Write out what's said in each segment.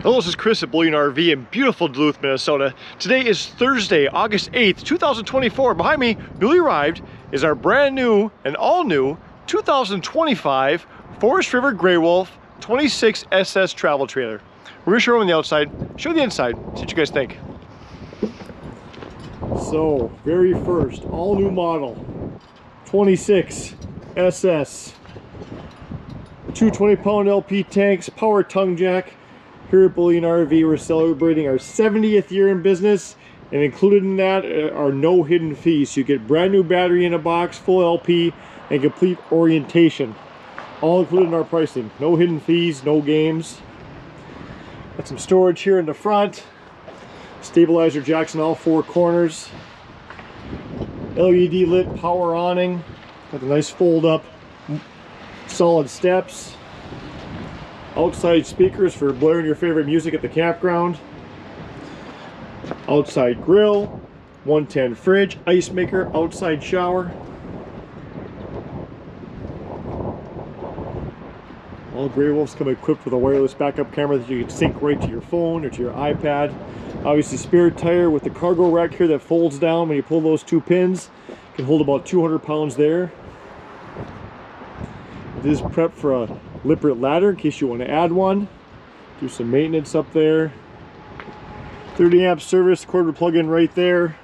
Hello, this is Chris at Bullion RV in beautiful Duluth, Minnesota. Today is Thursday, August 8th, 2024. Behind me, newly arrived, is our brand new and all new 2025 Forest River Grey Wolf 26 SS travel trailer. We're gonna show you on the outside, show the inside, see what you guys think. So, very first, all new model, 26 SS. 2 20-pound LP tanks, power tongue jack. Here at Bullion RV, we're celebrating our 70th year in business, and included in that are no hidden fees. So you get brand new battery in a box, full LP, and complete orientation. All included in our pricing. No hidden fees, no games. Got some storage here in the front. Stabilizer jacks in all 4 corners. LED lit power awning. Got the nice fold up solid steps. Outside speakers for blaring your favorite music at the campground. Outside grill, 110 fridge, ice maker, outside shower. All Grey Wolves come equipped with a wireless backup camera that you can sync right to your phone or to your iPad. Obviously spare tire with the cargo rack here that folds down when you pull those 2 pins. You can hold about 200 pounds there. This is prepped for a Lippert ladder in case you want to add one. Do some maintenance up there. 30 amp service, quarter plug in right there.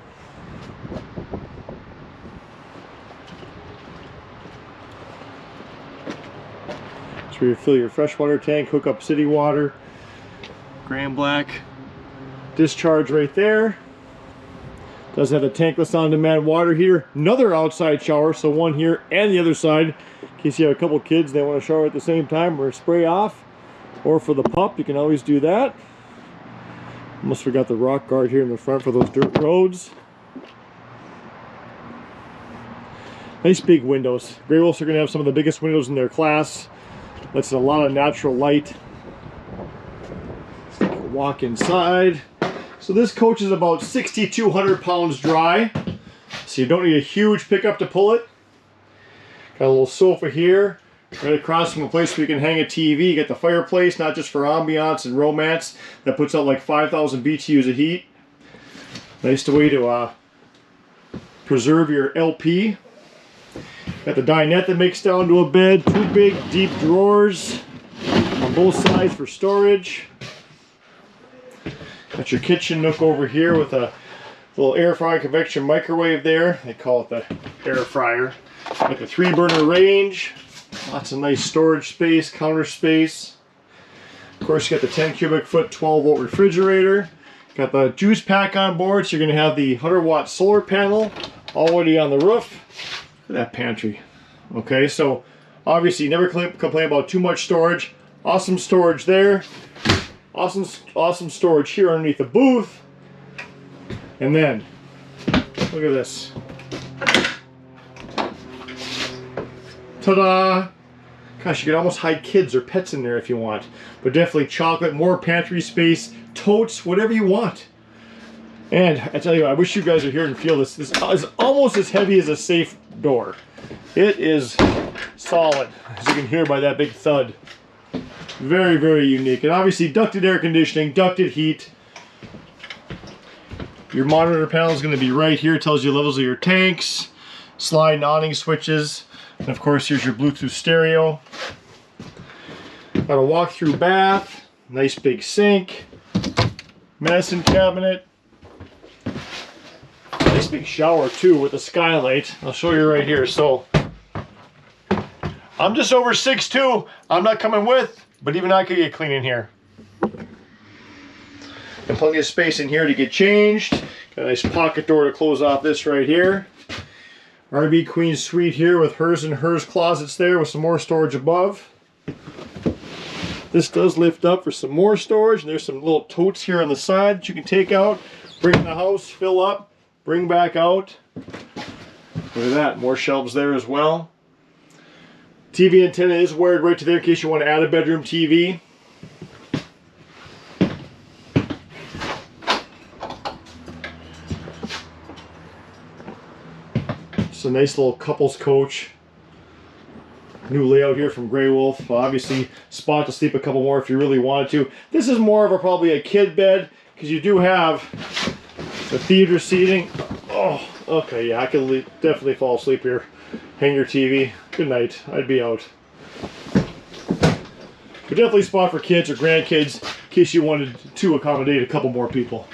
That's where you fill your freshwater tank, hook up city water. Gray and black discharge right there. Does have a tankless on-demand water heater. Another outside shower, so one here and the other side. In case you have a couple kids, they want to shower at the same time or spray off. Or for the pup, you can always do that. Almost forgot the rock guard here in the front for those dirt roads. Nice big windows. Grey Wolves are going to have some of the biggest windows in their class. Lets in a lot of natural light. Walk inside. So this coach is about 6,200 pounds dry. So you don't need a huge pickup to pull it. Got a little sofa here, right across from a place where you can hang a TV. You got the fireplace, not just for ambiance and romance, that puts out like 5,000 BTUs of heat. Nice way to preserve your LP. Got the dinette that makes down to a bed. 2 big, deep drawers on both sides for storage. Got your kitchen nook over here with a little air fryer convection microwave there. They call it the air fryer. Got the 3-burner range. Lots of nice storage space, counter space. Of course, you got the 10 cubic foot 12-volt refrigerator. Got the juice pack on board, so you're going to have the 100-watt solar panel already on the roof. Look at that pantry. Okay, so obviously you never complain about too much storage. Awesome storage there. Awesome storage here underneath the booth. And then, look at this. Ta-da! Gosh, you could almost hide kids or pets in there if you want. But definitely chocolate, more pantry space, totes, whatever you want. And I tell you, I wish you guys are here and feel this. This is almost as heavy as a safe door. It is solid, as you can hear by that big thud. Very, very unique. And obviously ducted air conditioning, ducted heat. Your monitor panel is going to be right here. It tells you levels of your tanks, slide and awning switches. And of course, here's your Bluetooth stereo. Got a walk-through bath, nice big sink, medicine cabinet, nice big shower too with a skylight. I'll show you right here. So I'm just over 6'2". I'm not coming with, but even I could get clean in here. And plenty of space in here to get changed. Got a nice pocket door to close off this right here. RV Queen suite here with hers and hers closets there with some more storage above. This does lift up for some more storage, and there's some little totes here on the side that you can take out, bring in the house, fill up, bring back out. Look at that, more shelves there as well. TV antenna is wired right to there in case you want to add a bedroom TV. It's a nice little couples coach. New layout here from Grey Wolf. Obviously, spot to sleep a couple more if you really wanted to. This is more of a probably a kid bed because you do have the theater seating. Oh, okay, yeah, I can definitely fall asleep here. Hang your TV. Good night. I'd be out. But definitely a spot for kids or grandkids in case you wanted to accommodate a couple more people.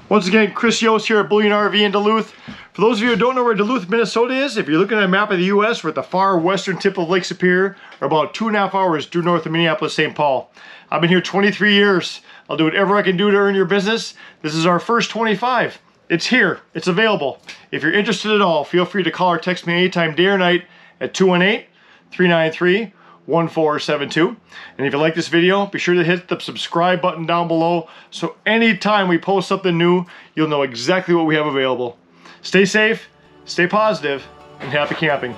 Once again, Chris Yost here at Bullion RV in Duluth. For those of you who don't know where Duluth, Minnesota is, if you're looking at a map of the U.S., we're at the far western tip of Lake Superior, or about 2.5 hours due north of Minneapolis, St. Paul. I've been here 23 years. I'll do whatever I can do to earn your business. This is our first 25. It's here. It's available. If you're interested at all, feel free to call or text me anytime, day or night, at 218-393-1472. And if you like this video, be sure to hit the subscribe button down below so anytime we post something new, you'll know exactly what we have available. Stay safe, stay positive, and happy camping.